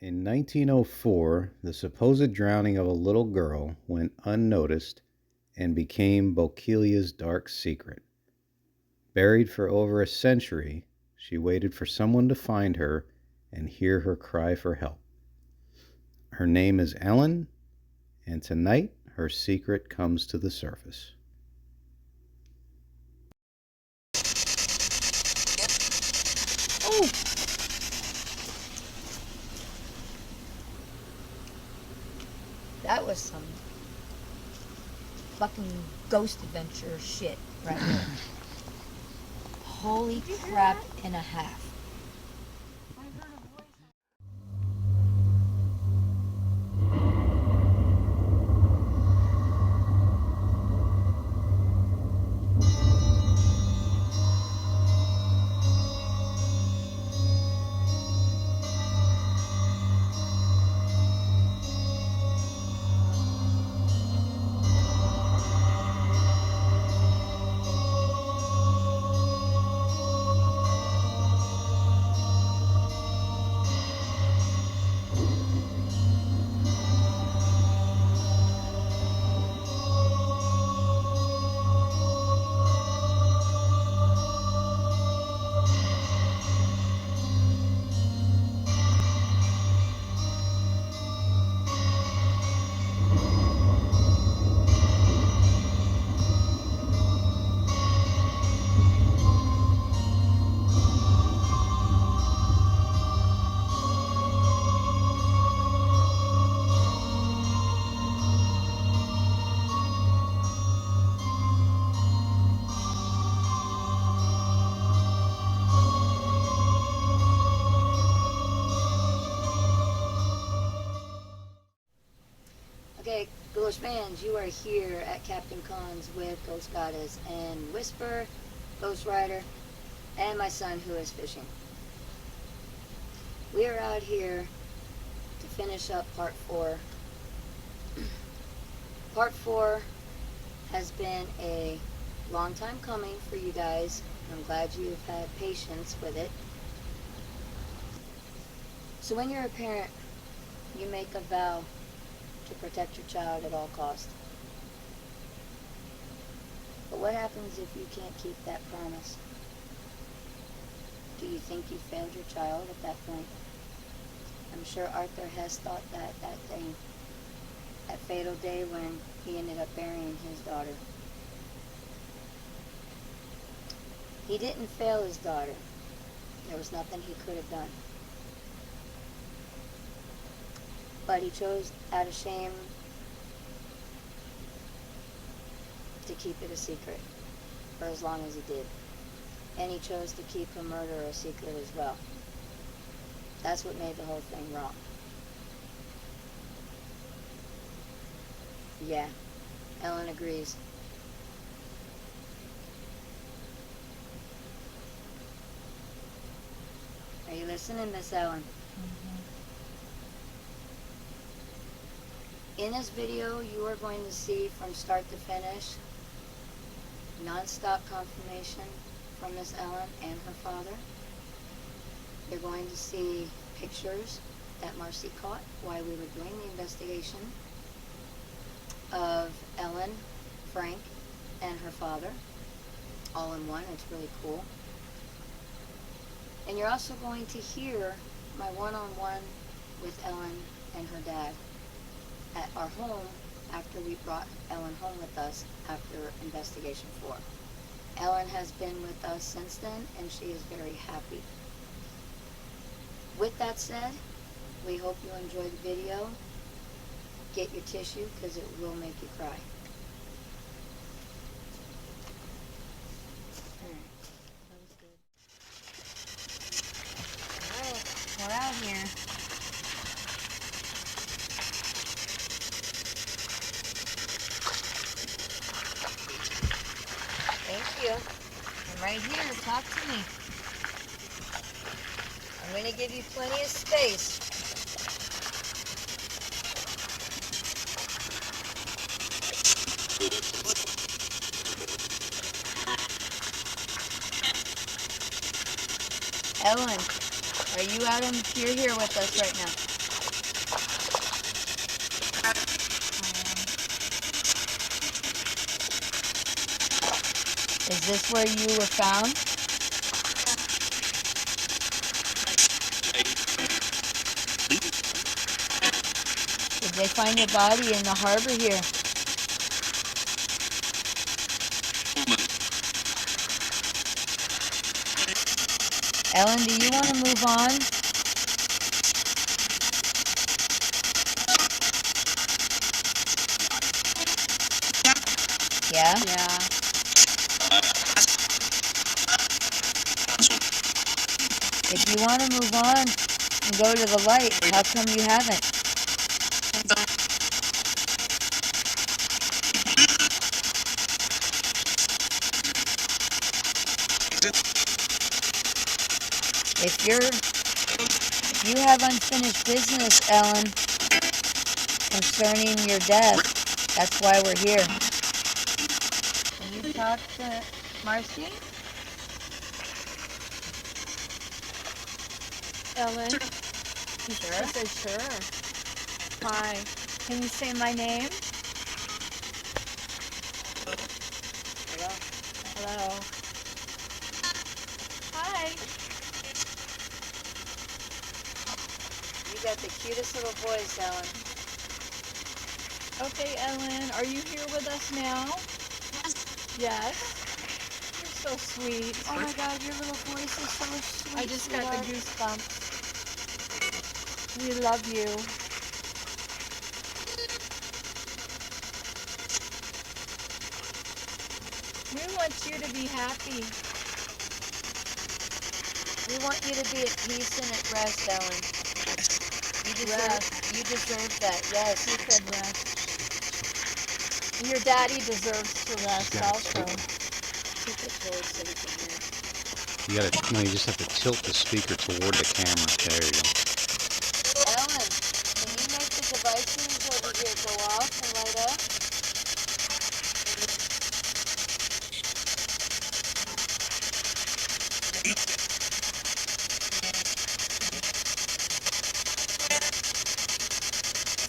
In 1904, the supposed drowning of a little girl went unnoticed and became Bokilia's dark secret. Buried for over a century, she waited for someone to find her and hear her cry for help. Her name is Ellen, and tonight her secret comes to the surface. Oh! That was some fucking ghost adventure shit right there. Holy crap and a half. Okay, Ghoulish fans, you are here at Captain Cons with Ghost Goddess and Whisper, Ghost Rider, and my son who is fishing. We are out here to finish up part 4. Part 4 has been a long time coming for you guys. I'm glad you've had patience with it. So when you're a parent, you make a vow to protect your child at all costs. But what happens if you can't keep that promise? Do you think you failed your child at that point? I'm sure Arthur Hess thought that day, that fatal day when he ended up burying his daughter. He didn't fail his daughter. There was nothing he could have done. But he chose, out of shame, to keep it a secret for as long as he did. And he chose to keep her murder a secret as well. That's what made the whole thing wrong. Yeah, Ellen agrees. Are you listening, Miss Ellen? In this video, you are going to see from start to finish non-stop confirmation from Miss Ellen and her father. You're going to see pictures that Marcy caught while we were doing the investigation of Ellen, Frank, and her father, all in one. It's really cool. And you're also going to hear my one-on-one with Ellen and her dad at our home after we brought Ellen home with us after investigation 4. Ellen has been with us since then, and she is very happy. With that said, we hope you enjoy the video. Get your tissue, because it will make you cry. Alright, we're out here. Thank you. I'm right here. Talk to me. I'm going to give you plenty of space. Ellen, are you out in? You're here with us right now. Is this where you were found? Did they find your body in the harbor here? Ellen, do you want to move on? Yeah? Yeah. If you want to move on and go to the light, how come you haven't? If you have unfinished business, Ellen, concerning your death, that's why we're here. Can you talk to Marcy? Ellen? Sure. I said sure. Hi. Can you say my name? Hello? Hello. Hi. You got the cutest little voice, Ellen. Okay, Ellen, are you here with us now? Yes. You're so sweet. Oh my God, your little voice is so sweet. I just got the sweetheart. goosebumps. We love you. We want you to be happy. We want you to be at peace and at rest, Ellen. You deserve that. Yes. You said rest. And your daddy deserves to rest also. Keep it close so we can hear. You just have to tilt the speaker toward the camera. There you go. Ellen, can you make the devices over here go off and light up?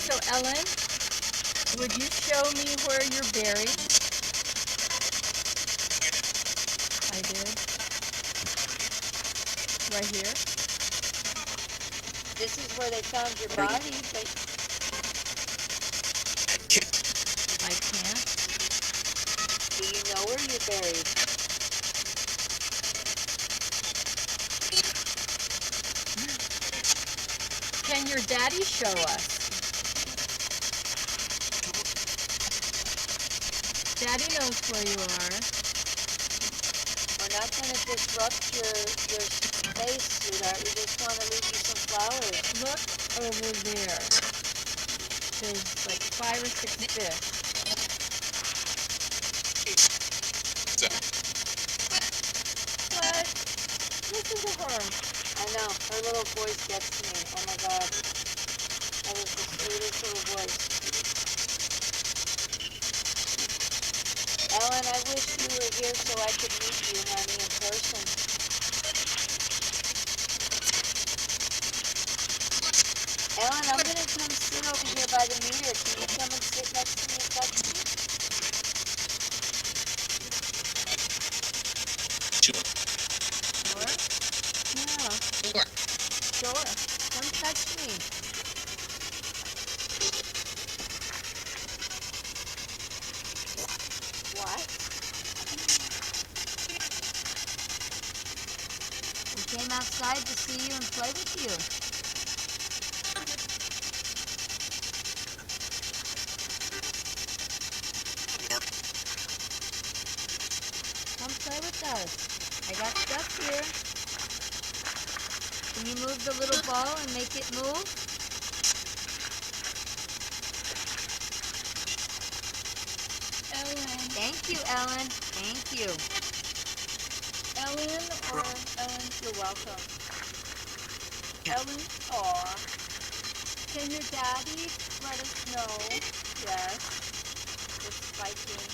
So, Ellen, would you show me where you're buried? I did. Right here? This is where they found your body, but I can't. do you know where you're buried? Can your daddy show us? Daddy knows where you are. We're not going to disrupt your space, sweetheart. We just want to leave you some flowers. Look over there. There's like 5 or 6 fish. What? Listen to her. I know, her little voice gets to me. Oh my God. That is the sweetest little voice. Ellen, I wish you were here so I could meet you, honey, in person. Ellen, I'm going to come sit over here by the meter. Can you come and sit next to me and touch me? Sure? Yeah. Sure. Come touch me. What? We came outside to see you and play with you. Come play with us. I got stuff here. Can you move the little ball and make it move? Ellen. Thank you, Ellen. Thank you. Ellen or Ellen? You're welcome. Ellen? Aw. Can your daddy let us know? Yes. It's spiking.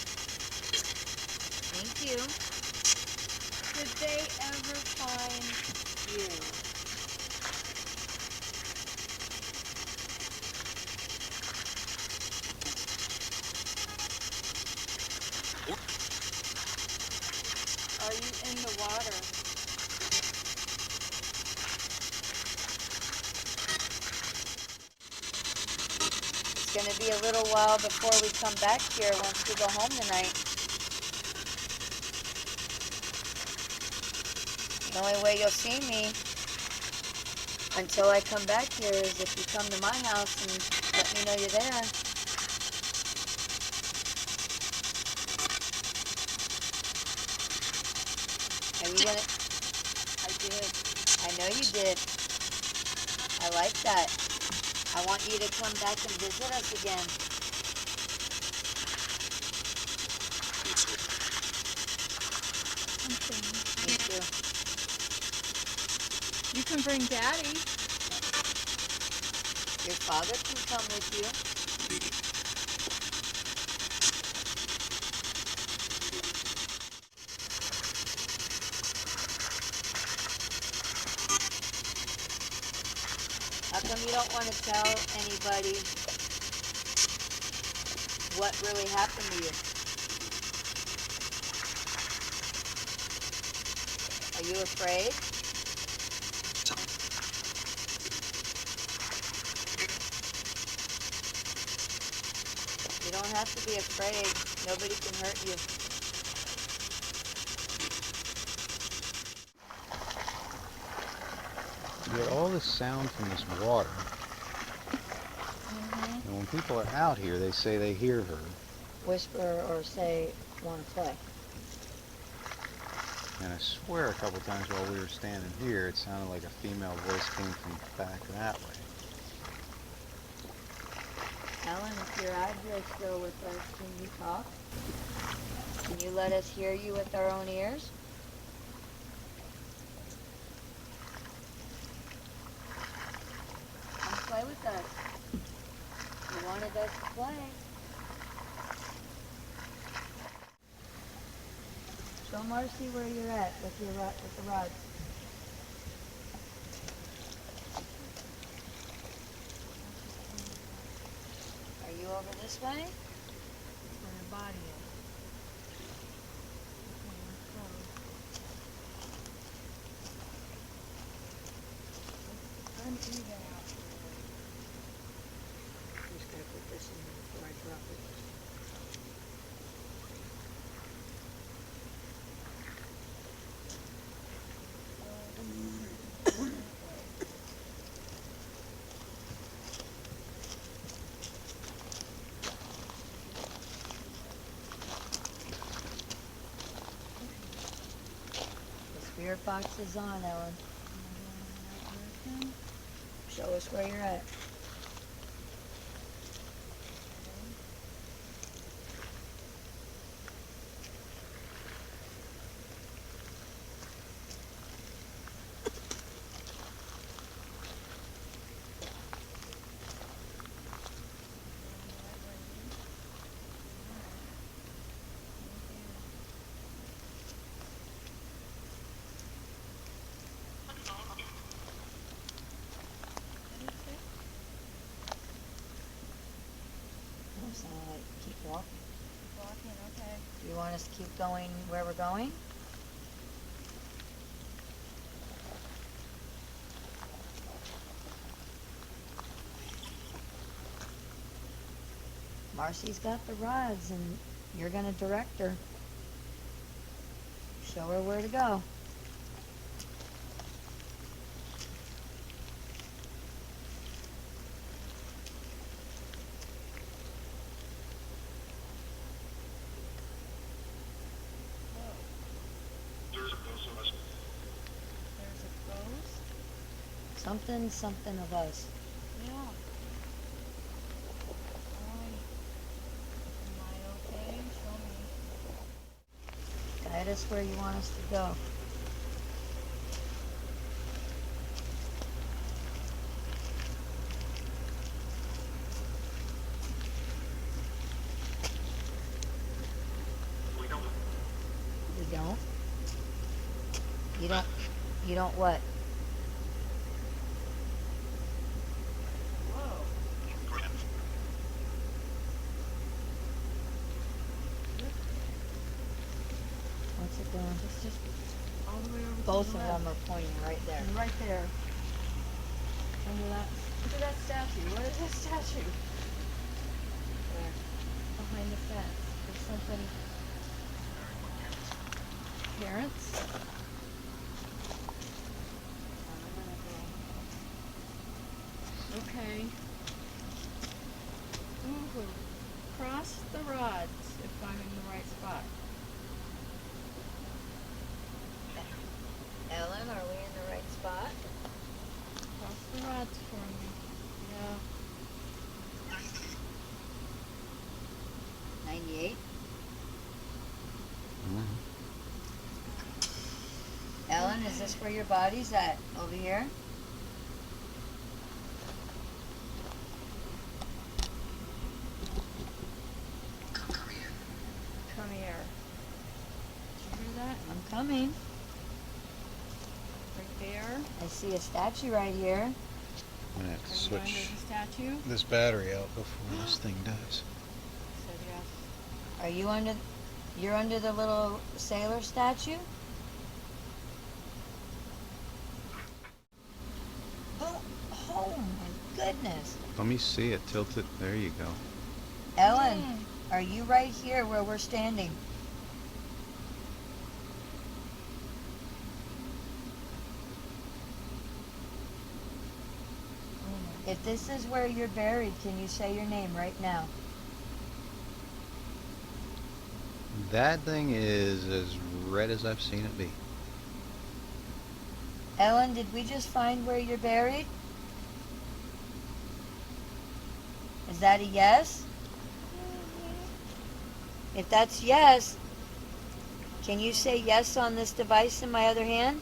Thank you. Did they ever find you? It's gonna be a little while before we come back here once we go home tonight. The only way you'll see me until I come back here is if you come to my house and let me know you're there. Are you gonna? I did. I know you did. I like that. I want you to come back and visit us again. Okay. Me too. You can bring Daddy. Your father can come with you. How come you don't want to tell anybody what really happened to you? Are you afraid? You don't have to be afraid. Nobody can hurt you. You get all this sound from this water. And when people are out here, they say they hear her. Whisper or say, want to play. And I swear a couple times while we were standing here, it sounded like a female voice came from back that way. Ellen, if you're out here still with us, can you talk? Can you let us hear you with our own ears? Come play with us. You wanted us to play. Show Marcy where you're at with the rods. Are you over this way? Where your body is. Okay, let's go. It's uneven out here. I'm just gonna put this in before I drop it. The spirit box is on, Ellen. Show us where you're at. So keep walking. Walking, okay. You want us to keep going where we're going? Marcy's got the rods and you're gonna direct her. Show her where to go. There's a ghost. Something of us. Yeah. Alright. Am I okay? Show me. Guide us where you want us to go. You don't? You don't what? Whoa. What's it doing? It's just all the way over to Both the of left. them are pointing right there. And right there. Under that. Look at that statue. What is that statue? behind the fence. There's something. Parents? Okay. Ooh, cross the rods if I'm in the right spot. Ellen, are we in the right spot? Cross the rods for me. Yeah. 98. Mhm. Ellen, is this where your body's at? Over here? Come here. Did you hear that? I'm coming. Right there. I see a statue right here. I'm gonna have to Are you under switch the statue? this battery out before this thing dies. Said yes. Are you under? You're under the little sailor statue? Oh my goodness. Let me see it. Tilt it. There you go. Ellen, are you right here where we're standing? If this is where you're buried, can you say your name right now? That thing is as red as I've seen it be. Ellen, did we just find where you're buried? Is that a yes? If that's yes, can you say yes on this device in my other hand?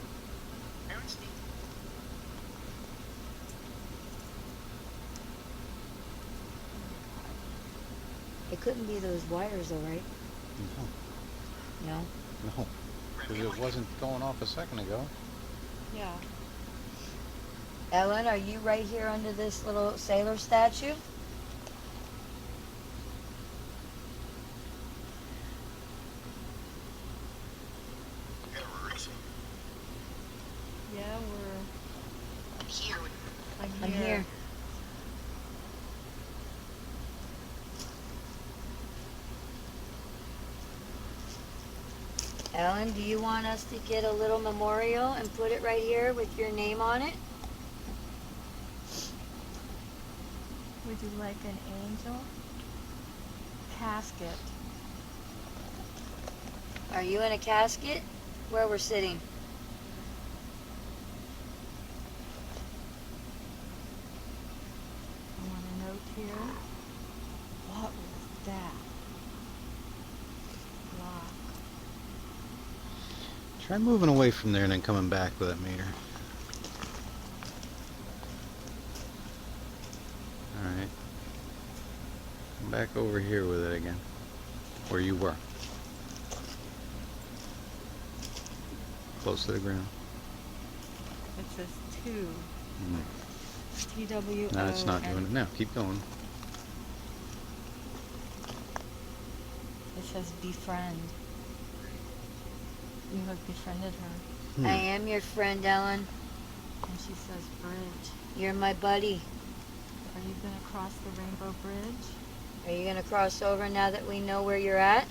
It couldn't be those wires though, right? No, No? no. Because it wasn't going off a second ago. Yeah. Ellen, are you right here under this little sailor statue? Yeah, I'm here. Ellen, do you want us to get a little memorial and put it right here with your name on it? Would you like an angel? Casket. Are you in a casket? Where we're sitting? I want a note here. What was that? Lock. Try moving away from there and then coming back with that meter. Alright. Come back over here with it again. Where you were. Close to the ground. It says 2. Mm. TWO. No, it's not doing it now. Keep going. It says befriend. You have befriended her. Hmm. I am your friend, Ellen. And she says bridge. You're my buddy. Are you going to cross the Rainbow Bridge? Are you gonna cross over now that we know where you're at?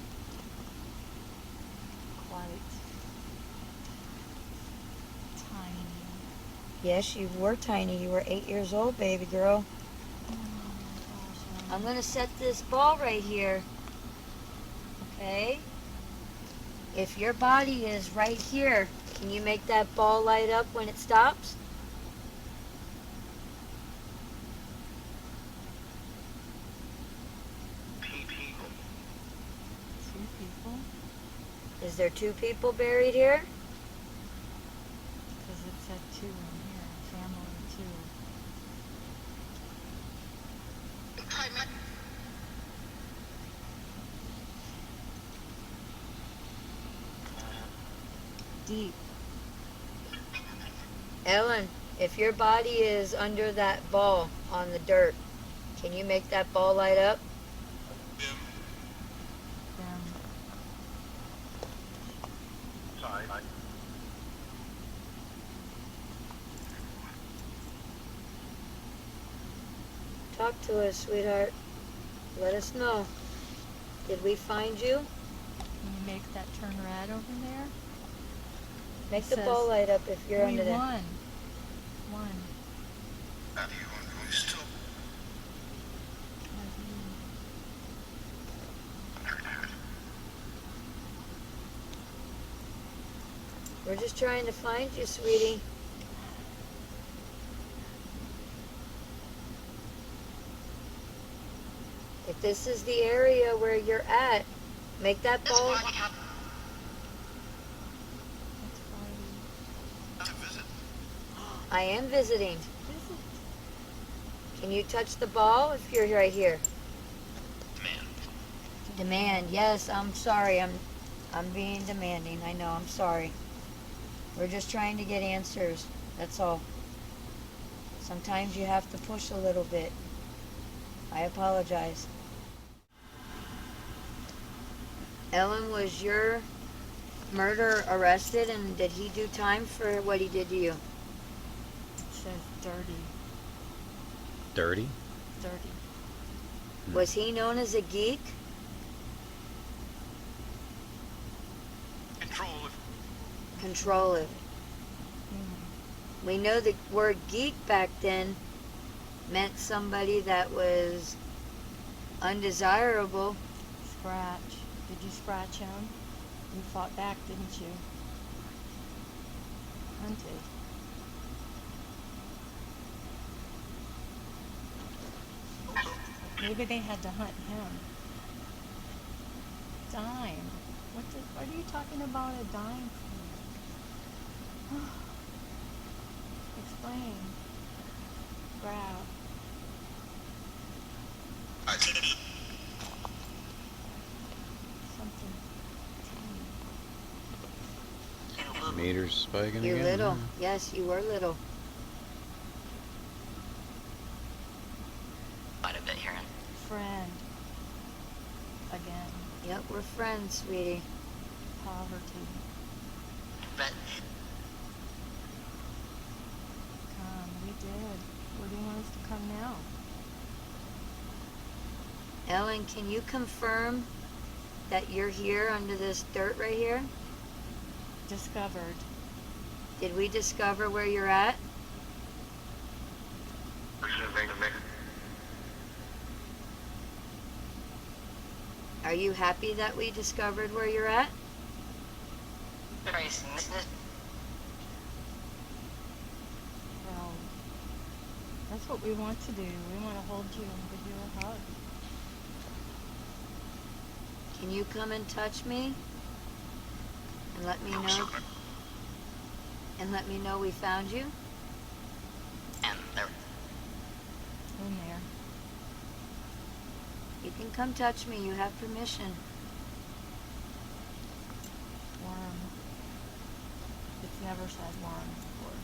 Quite tiny. Yes, you were tiny. You were 8 years old, baby girl. Oh my gosh. I'm gonna set this ball right here. Okay? If your body is right here, can you make that ball light up when it stops? Two people? Is there 2 people buried here? Because it said 2 in here. Family of 2. Deep. Ellen, if your body is under that ball on the dirt, can you make that ball light up? Them. Talk to us, sweetheart. Let us know. Did we find you? Can you make that turn red over there? Make It the says ball light up if you're we under there. won. Won. We're just trying to find you, sweetie. If this is the area where you're at, make that ball. That's why I am visiting. we visit. Can you touch the ball if you're right here? Demand. Yes, I'm sorry. I'm being demanding. I know. I'm sorry. We're just trying to get answers. That's all. Sometimes you have to push a little bit. I apologize. Ellen, was your murderer arrested, and did he do time for what he did to you? It says dirty. Dirty? Dirty. Was he known as a geek? Control it. We know the word geek back then meant somebody that was undesirable. Scratch. Did you scratch him? You fought back, didn't you? Hunted. Maybe they had to hunt him. Dime. What are you talking about a dime for? Explain. Grab. Something. Meters spiking You're again? little. Yes, you were little. Quite a bit here. Friend. Again. Yep, we're friends, sweetie. Poverty. But Come. We did. Where do you want us to come now? Ellen, can you confirm that you're here under this dirt right here? Discovered. Did we discover where you're at? Are you happy that we discovered where you're at? Well, that's what we want to do. We want to hold you and give you a hug. Can you come and touch me? And let me know. And let me know we found you? and there, In there. You can come touch me. You have permission. Worm. It's never said worm before.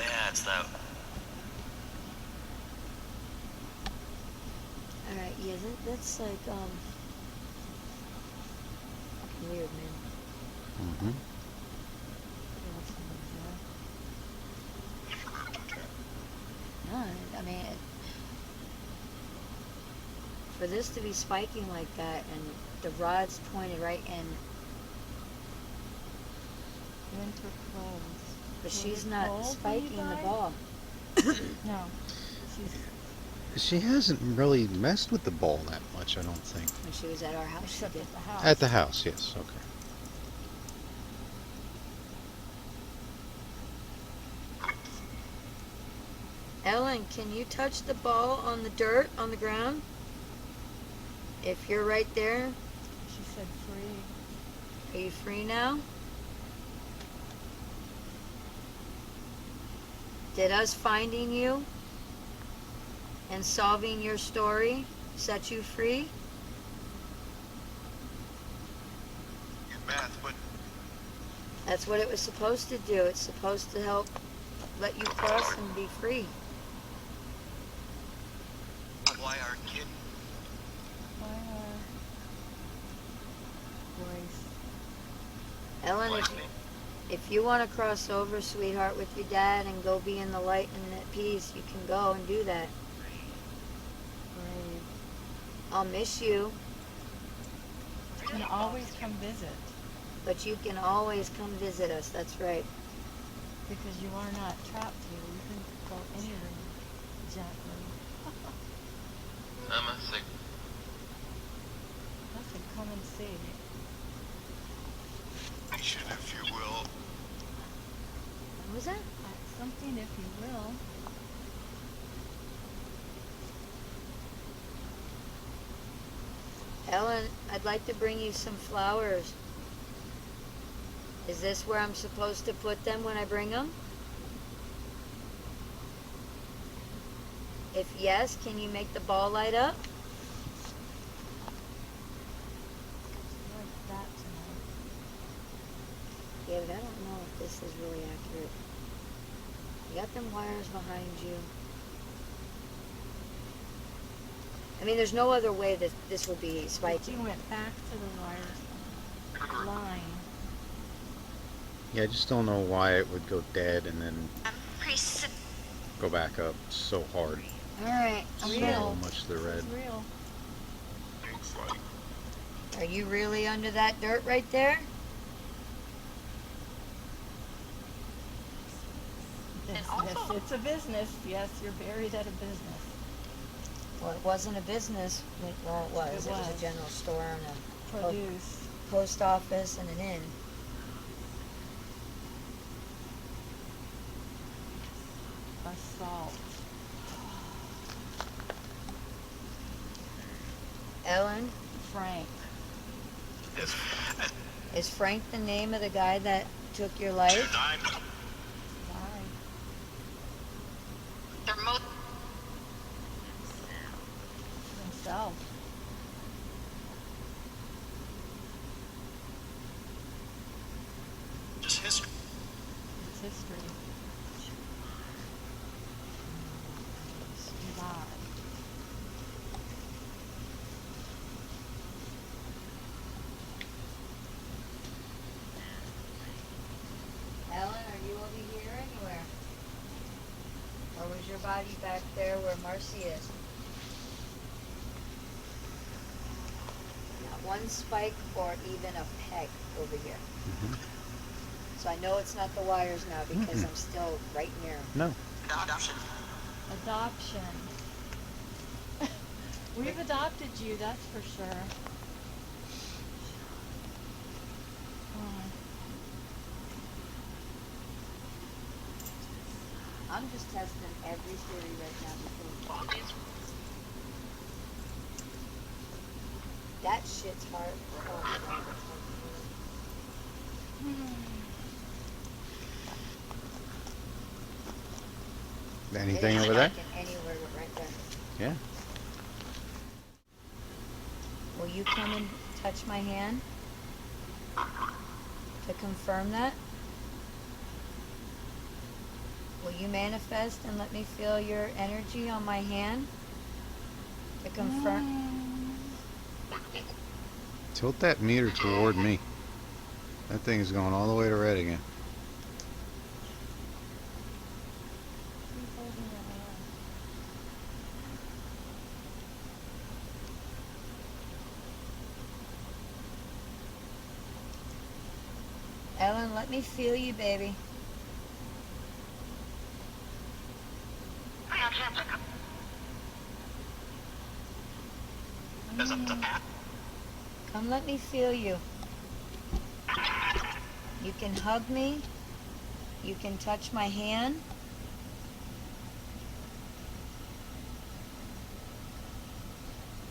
yeah, it's that. Alright, yeah, that's like, fucking weird, man. Mm-hmm. What else is there? No, I mean, for this to be spiking like that and the rod's pointed right in, Winter clothes. but Was she's it not cold when you spiking the died? ball. No. She's She hasn't really messed with the ball that much, I don't think. When she was at our house, she except did. at the house. At the house, yes. Okay. Ellen, can you touch the ball on the dirt, on the ground? If you're right there, She said free. are you free now? Did us finding you and solving your story set you free? Math, but That's what it was supposed to do. It's supposed to help let you cross and be free. why our kid? Why Grace. Ellen, if you want to cross over, sweetheart, with your dad and go be in the light and at peace, you can go and do that. Brave. I'll miss you, You can always come visit but you can always come visit us. That's right. because you are not trapped here. You can go anywhere gently. I'm a sick. I said, come and see. Action, if you will. What was that? Something, if you will. Ellen, I'd like to bring you some flowers. Is this where I'm supposed to put them when I bring them? If yes, can you make the ball light up? Like that tonight. Yeah, but I don't know if this is really accurate. You got them wires behind you. I mean, there's no other way that this would be But spiky. you went back to the wires line. Yeah, I just don't know why it would go dead and then go back up so hard. Alright, I'm So gonna. much the red. It's real. Looks like. Are you really under that dirt right there? Yes, it's a business. Yes, you're buried at a business. Well, it wasn't a business. Well, it was. It It was a was. general store and a Produce. post office and an inn. Assault. Ellen, Frank. Yes. is Frank the name of the guy that took your life? 9. Why? They're mo- Himself. Just history. It's history. You lied. Ellen, are you over here anywhere? Or was your body back there where Marcy is? Not one spike or even a peg over here. So I know it's not the wires now because I'm still right near 'em. No. Adoption. Adoption. We've adopted you, that's for sure. Oh, I'm just testing every theory right now because that shit's hard. Oh, God, it's hard. Anything It over ain't there? spiking anywhere but right there. Yeah. Will you come and touch my hand to confirm that? Will you manifest and let me feel your energy on my hand to confirm? Tilt that meter toward me. That thing is going all the way to red again. Who's holding your hand? Ellen, let me feel you, baby. There's a path. Come let me feel you. You can hug me. You can touch my hand.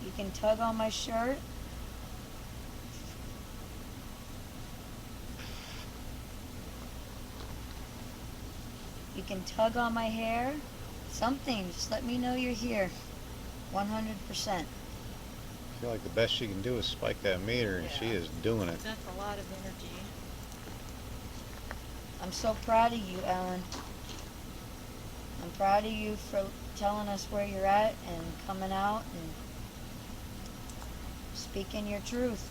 You can tug on my shirt. You can tug on my hair. Something. Just let me know you're here. 100%. I feel like the best she can do is spike that meter, and she Yeah. is doing it. That's a lot of energy. I'm so proud of you, Ellen. I'm proud of you for telling us where you're at and coming out and speaking your truth.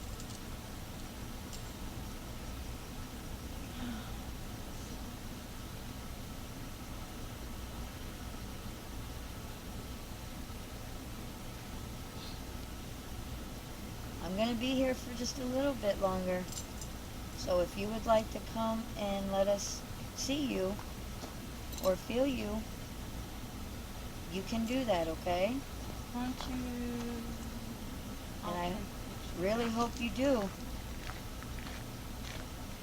I'm gonna be here for just a little bit longer. So if you would like to come and let us see you or feel you, you can do that, okay? Why don't you? I'll And I take pictures. really hope you do.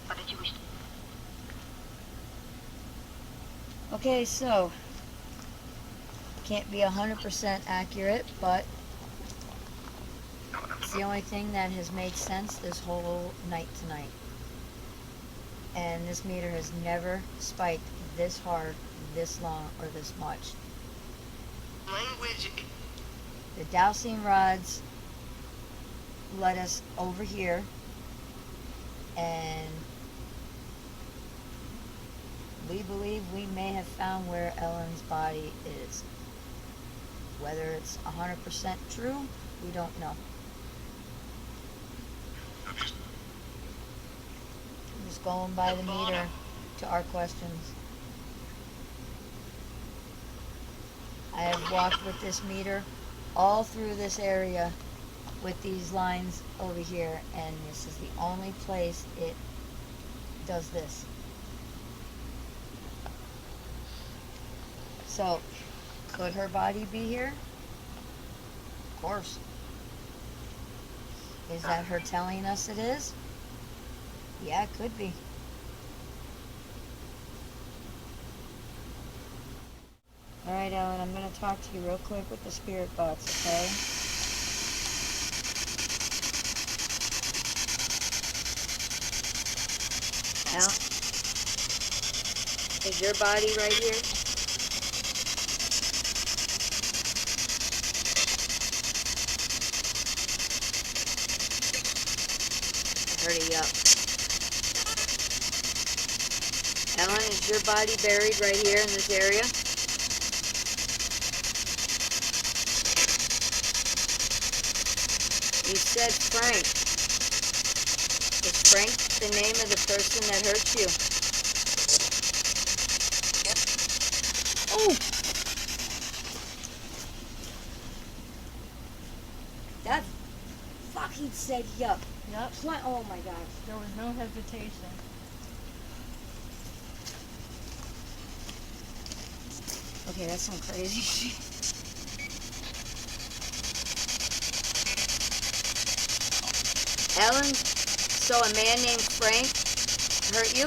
What did you wish? Okay, so can't be 100% accurate, but it's the only thing that has made sense this whole night tonight. And this meter has never spiked this hard, this long, or this much. Language. The dowsing rods led us over here, and we believe we may have found where Ellen's body is. Whether it's 100% true, we don't know. I'm just going by the meter to our questions. I have walked with this meter all through this area with these lines over here, and this is the only place it does this. So, could her body be here? Of course. Is that her telling us it is? Yeah, it could be. Alright, Ellen, I'm going to talk to you real quick with the spirit box, okay? Al, is your body right here? Hurry up. Ellen, is your body buried right here in this area? You said Frank. Is Frank the name of the person that hurt you? Oh! That fucking said yup. Yep. Oh my gosh. There was no hesitation. Okay, that's some crazy shit. Ellen, so a man named Frank hurt you?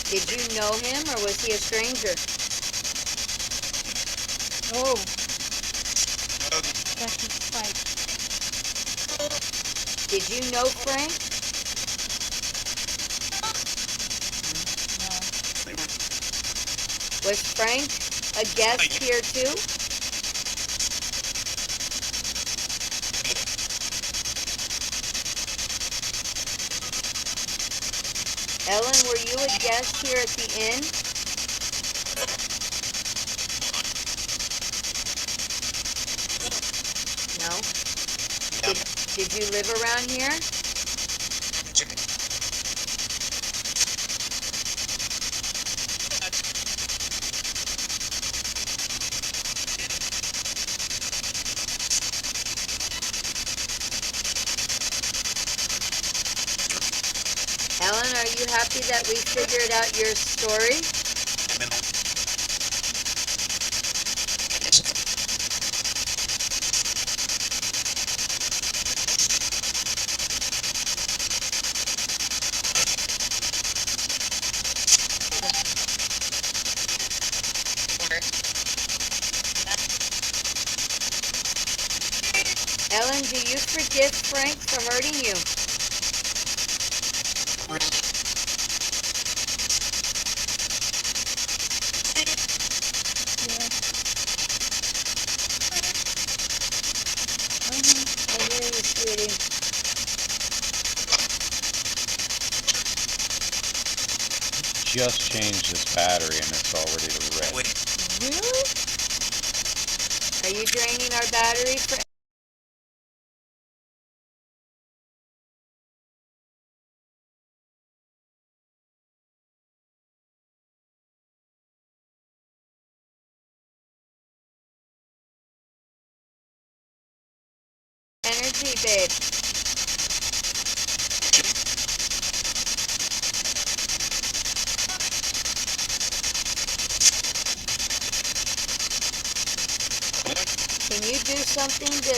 Did you know him, or was he a stranger? Oh. That's a spike. Did you know Frank? No. Was Frank a guest here too? Ellen, were you a guest here at the inn? No? Did you live around here? Ellen, are you happy that we figured out your story? Ellen, do you forgive Frank for hurting you? I hear you, sweetie. Just changed this battery and it's already to red. Really? Are you draining our battery for energy, babe. Can you do something to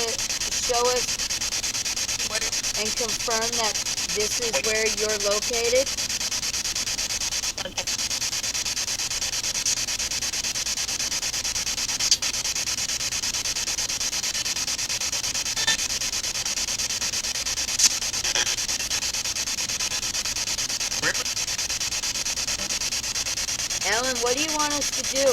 show us and confirm that this is where you're located? Ellen, what do you want us to do?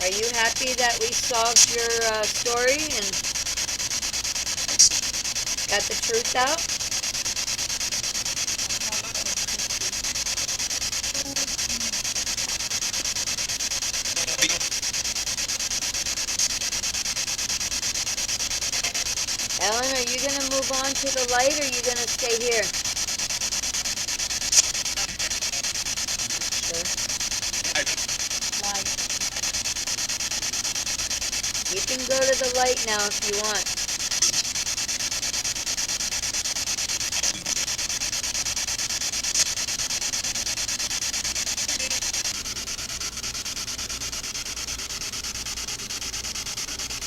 Are you happy that we solved your story and got the truth out? Ellen, are you going to move on to the light or are you going to stay here? Sure. You can go to the light now if you want.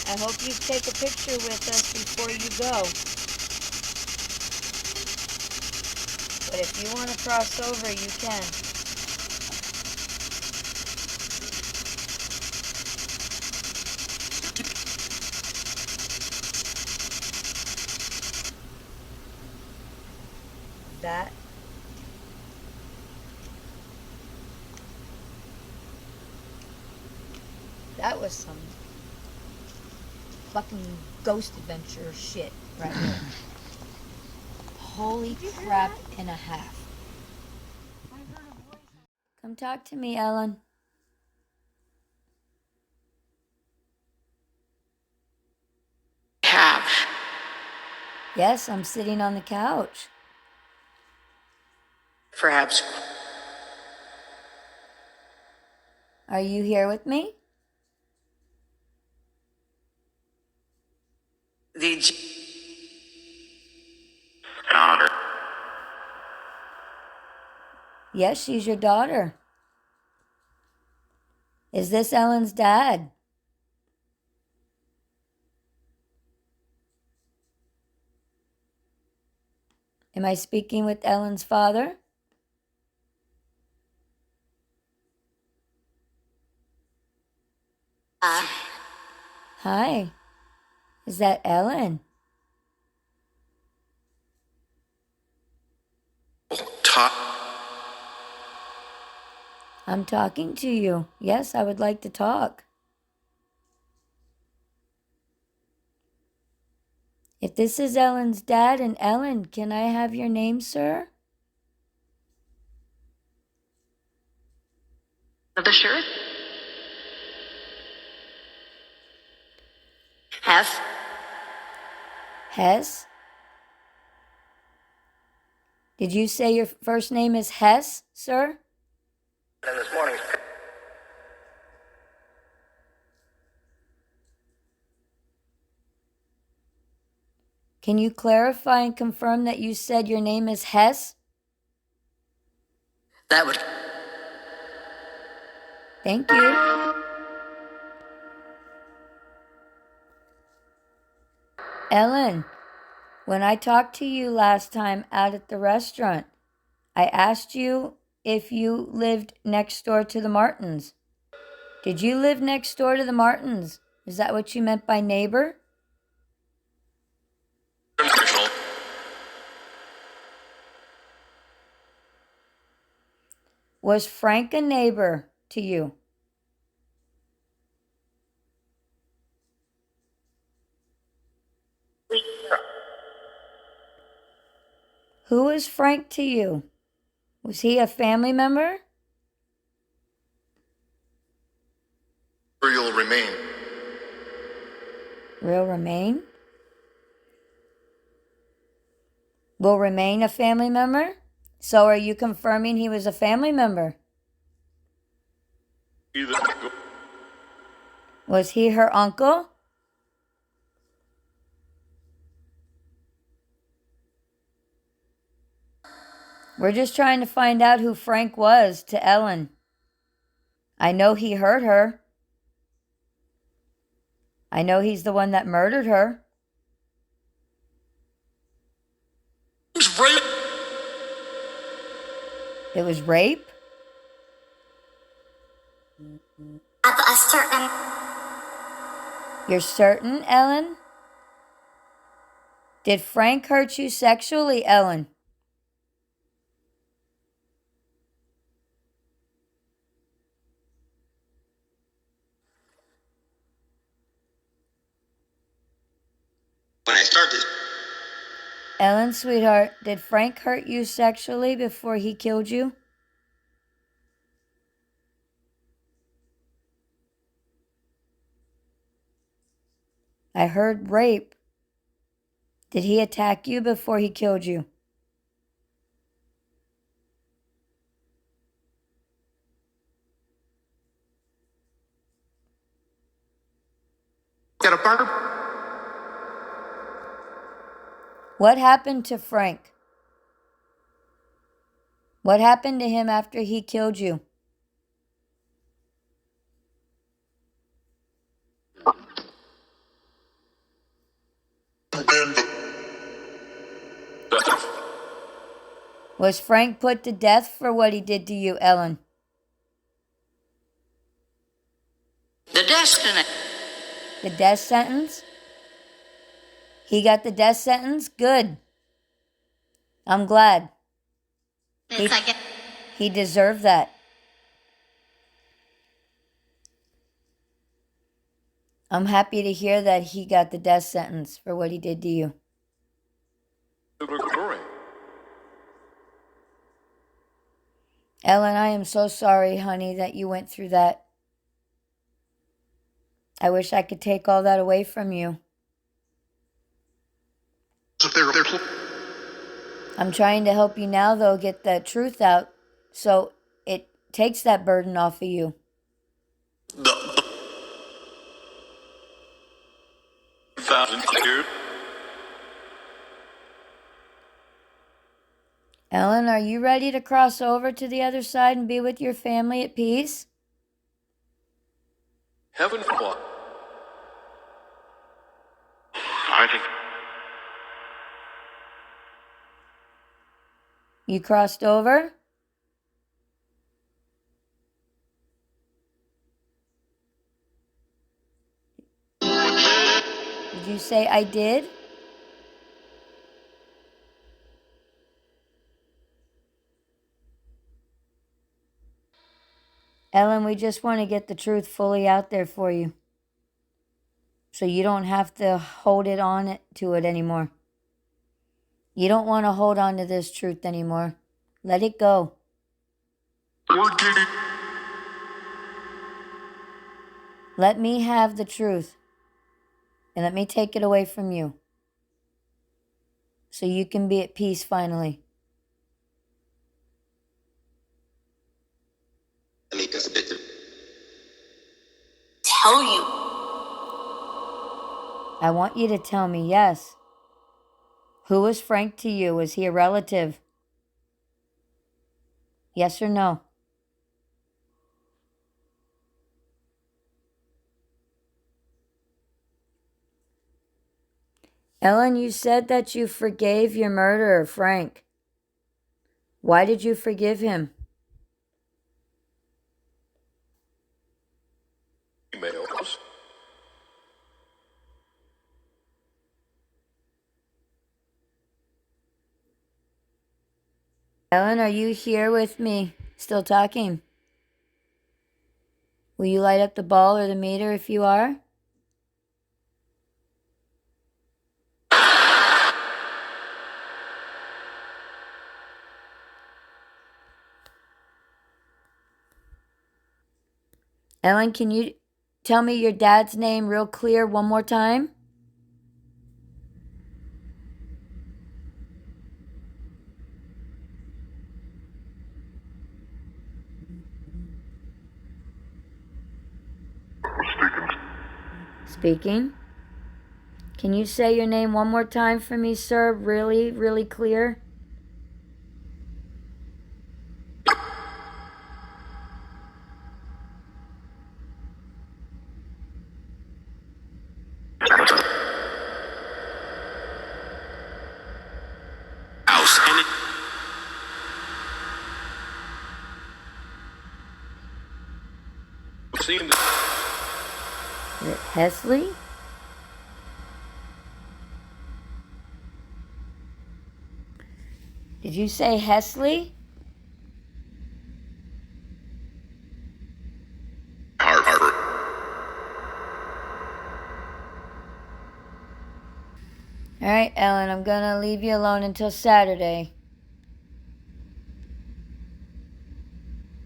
I hope you take a picture with us before you go. But if you want to cross over, you can. That was some fucking ghost adventure shit right here. Holy crap and a half. Come talk to me, Ellen. Have. Yes, I'm sitting on the couch. Perhaps. Are you here with me? The daughter. Yes, she's your daughter. Is this Ellen's dad? Am I speaking with Ellen's father? Hi. Is that Ellen? I'm talking to you. Yes, I would like to talk. If this is Ellen's dad and Ellen, can I have your name, sir? Of the shirt? Hess. Hess? Did you say your first name is Hess, sir? And this morning's. Can you clarify and confirm that you said your name is Hess? That would. Thank you. Ellen, when I talked to you last time out at the restaurant, I asked you if you lived next door to the Martins. Did you live next door to the Martins? Is that what you meant by neighbor? Was Frank a neighbor to you? Who is Frank to you? Was he a family member? You'll remain. Real remain? will remain a family member? So are you confirming he was a family member? Either. Was he her uncle? We're just trying to find out who Frank was to Ellen. I know he hurt her. I know he's the one that murdered her. It's rape. It was rape? I'm certain. You're certain, Ellen? Did Frank hurt you sexually, Ellen? When I start this. Ellen, sweetheart, did Frank hurt you sexually before he killed you? I heard rape. Did he attack you before he killed you? Got a burger? What happened to Frank? What happened to him after he killed you? Was Frank put to death for what he did to you, Ellen? The destiny. The death sentence? He got the death sentence? Good. I'm glad. He deserved that. I'm happy to hear that he got the death sentence for what he did to you. Ellen, I am so sorry, honey, that you went through that. I wish I could take all that away from you. I'm trying to help you now, though, get the truth out so it takes that burden off of you. Ellen, are you ready to cross over to the other side and be with your family at peace? Heaven for what? I think. You crossed over? Did you say I did? Ellen, we just want to get the truth fully out there for you. So you don't have to hold it on to it anymore. You don't want to hold on to this truth anymore. Let it go. Let me have the truth. And let me take it away from you. So you can be at peace finally. Tell you. I want you to tell me, yes. Who was Frank to you? Was he a relative? Yes or no? Ellen, you said that you forgave your murderer, Frank. Why did you forgive him? Emails. Ellen, are you here with me? Still talking? Will you light up the ball or the meter if you are? Ellen, can you tell me your dad's name real clear one more time? speaking. Can you say your name one more time for me, sir? Really, really clear? House and it seemed Is it Hesley? Did you say Hesley? Harper. All right, Ellen, I'm gonna leave you alone until Saturday.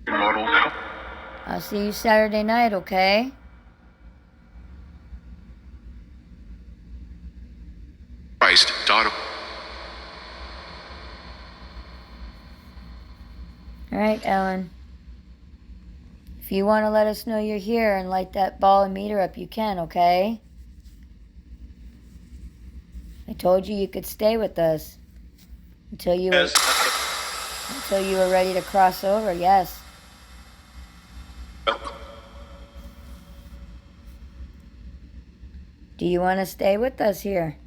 Model. I'll see you Saturday night, okay? Christ, daughter. All right, Ellen. If you want to let us know you're here and light that ball and meter up, you can, okay? I told you could stay with us until you were, until you were ready to cross over. Yes. Do you want to stay with us here?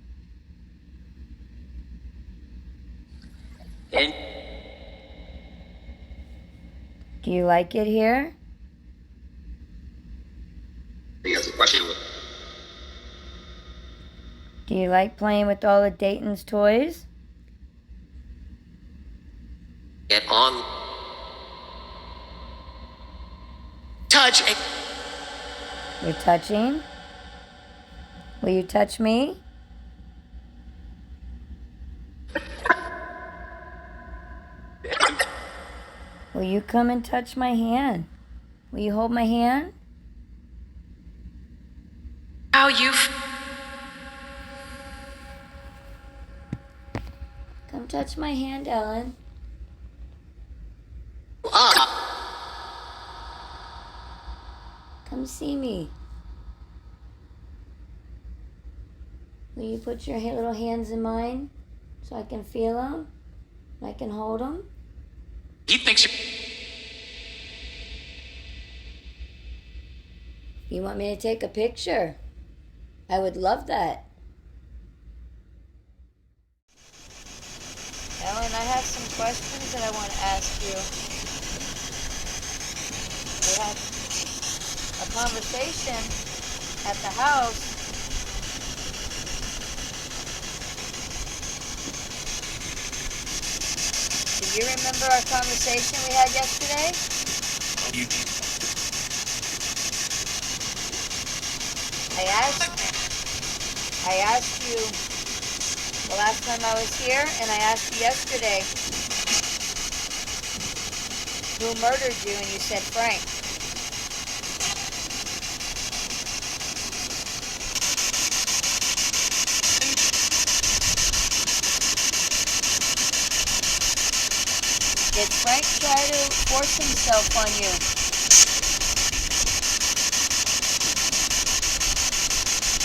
And Do you like it here? he has a question. Do you like playing with all of Dayton's toys? Get on. Touch it. You're touching? Will you touch me? Will you come and touch my hand? Will you hold my hand? How you Come touch my hand, Ellen. Come see me. Will you put your little hands in mine so I can feel them? I can hold them? He thinks you. You want me to take a picture? I would love that. Ellen, I have some questions that I want to ask you. We had a conversation at the house. Do you remember our conversation we had yesterday? I asked you the last time I was here, and I asked you yesterday who murdered you, and you said Frank. Did Frank try to force himself on you?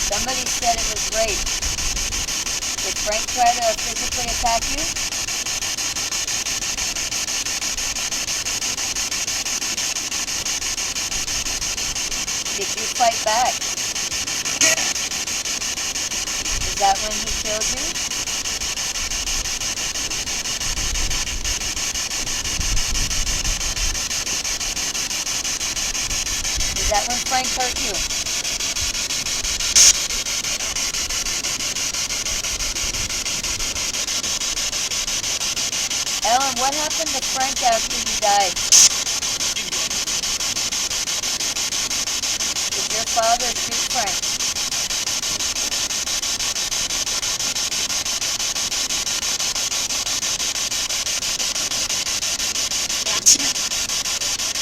Somebody said it was rape. Did Frank try to physically attack you? Did you fight back? Is that when he killed you? Is that when Frank hurt you? Ellen, what happened to Frank after he died? Did your father shoot Frank?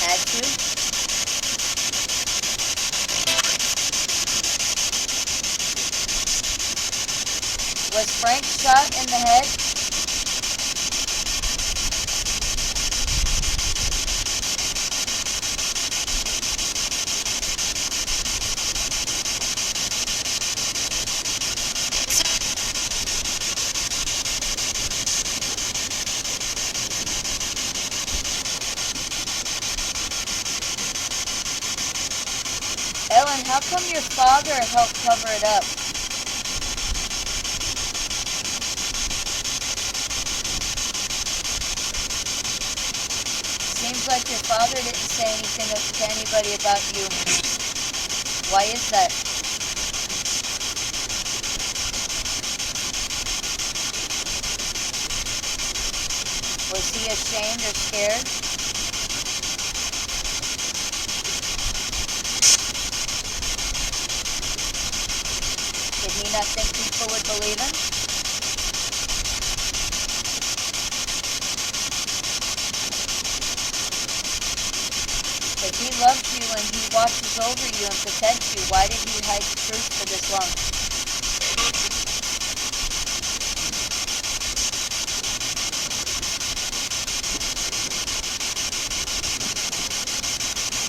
Had to? Was Frank shot in the head? Ellen, how come your father helped cover it up? Seems like your father didn't say anything to anybody about you. Why is that? Was he ashamed or scared? Did he not think people would believe him? If he loves you and he watches over you and protects you, why did he hide the truth for this long?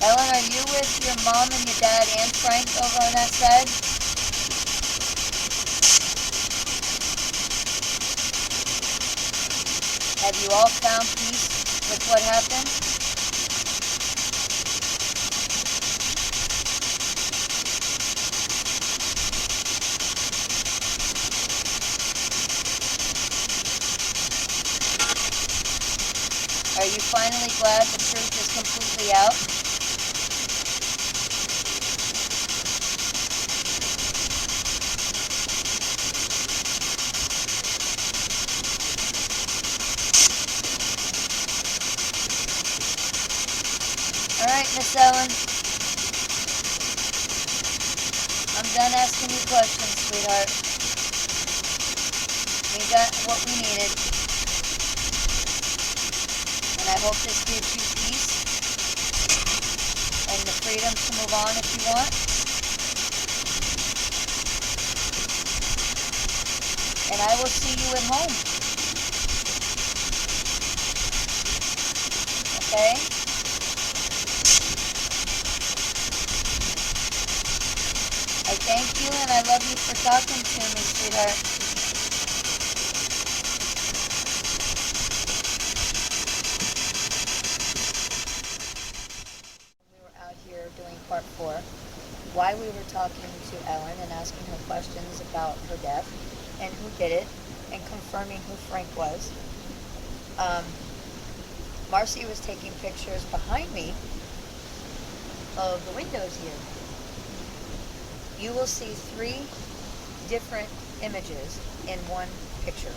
Ellen, are you with your mom and your dad and Frank over on that side? Have you all found peace with what happened? Are you finally glad the truth is completely out? Alright, Miss Ellen. I'm done asking you questions, sweetheart. We got what we needed. And I hope this gives you peace and the freedom to move on if you want. And I will see you at home. Okay? I thank you and I love you for talking to me, sweetheart. We were out here doing part 4. While we were talking to Ellen and asking her questions about her death and who did it and confirming who Frank was, Marcy was taking pictures behind me of the windows here. You will see 3 different images in one picture.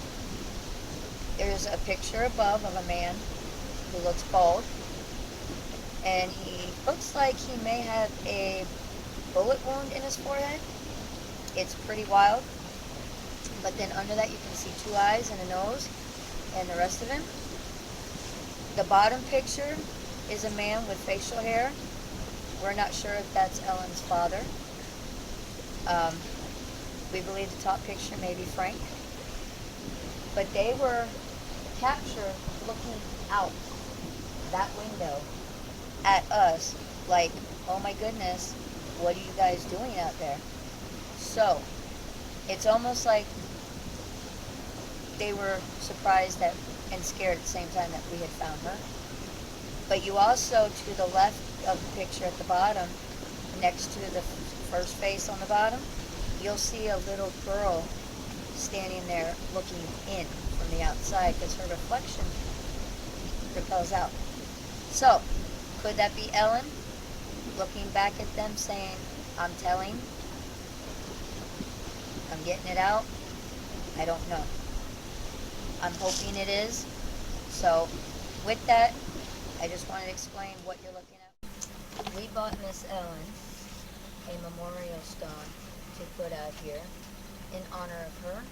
There's a picture above of a man who looks bald, and he looks like he may have a bullet wound in his forehead. It's pretty wild. But then under that you can see 2 eyes and a nose and the rest of him. The bottom picture is a man with facial hair. We're not sure if that's Ellen's father. We believe the top picture may be Frank. But they were captured looking out that window at us like, oh my goodness, what are you guys doing out there? So, it's almost like they were surprised that and scared at the same time that we had found her. But you also, to the left of the picture at the bottom, next to the first face on the bottom, you'll see a little girl standing there looking in from the outside because her reflection repels out. So, could that be Ellen looking back at them saying, I'm telling, I'm getting it out? I don't know. I'm hoping it is. So, with that, I just wanted to explain what you're looking at. We bought Miss Ellen a memorial stone to put out here in honor of her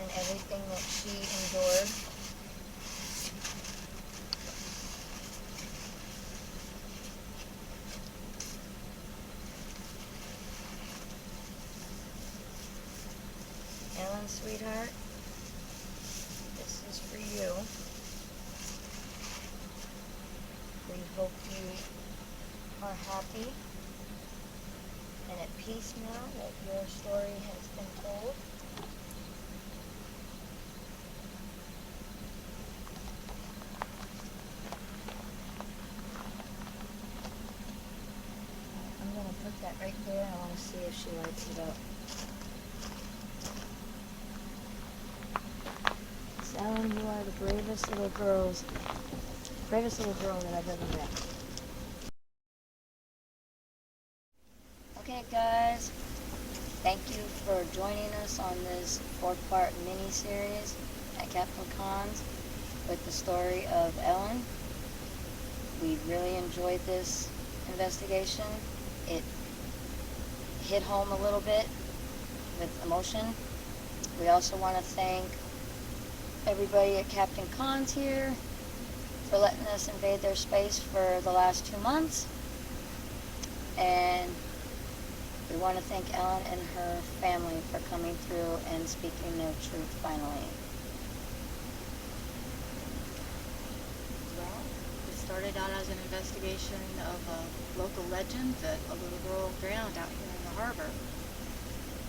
and everything that she endured. Ellen, sweetheart, this is for you. We hope you are happy and at peace now that your story has been told. that right there. I want to see if she lights it up. Ellen, you are the bravest little girl that I've ever met. Okay, guys. Thank you for joining us on this 4-part mini-series at Captain Cons with the story of Ellen. We really enjoyed this investigation. It hit home a little bit with emotion. We also want to thank everybody at Captain Cons here for letting us invade their space for the last 2 months. And we want to thank Ellen and her family for coming through and speaking their truth finally. Well, it started out as an investigation of a local legend that a little girl drowned out here in the harbor.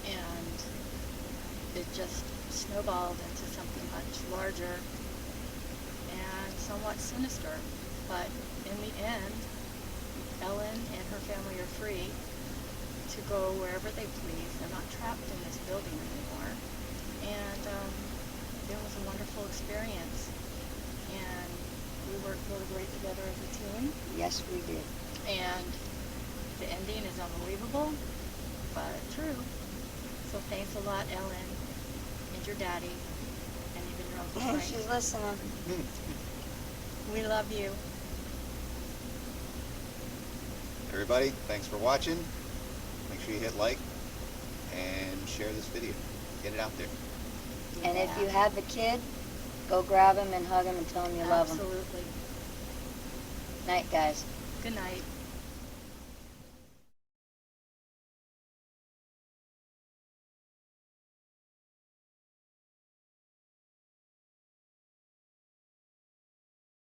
And it just snowballed into something much larger and somewhat sinister. But in the end, Ellen and her family are free to go wherever they please. They're not trapped in this building anymore. And it was a wonderful experience. And we worked really great together as a team. Yes, we did. And the ending is unbelievable, but true. So thanks a lot, Ellen, and your daddy, and even your Uncle Frank. She's listening. We love you. Everybody, thanks for watching. Make sure you hit like and share this video. Get it out there. And if you have a kid, go grab him and hug him and tell him you love him. Absolutely. Night, guys. Good night.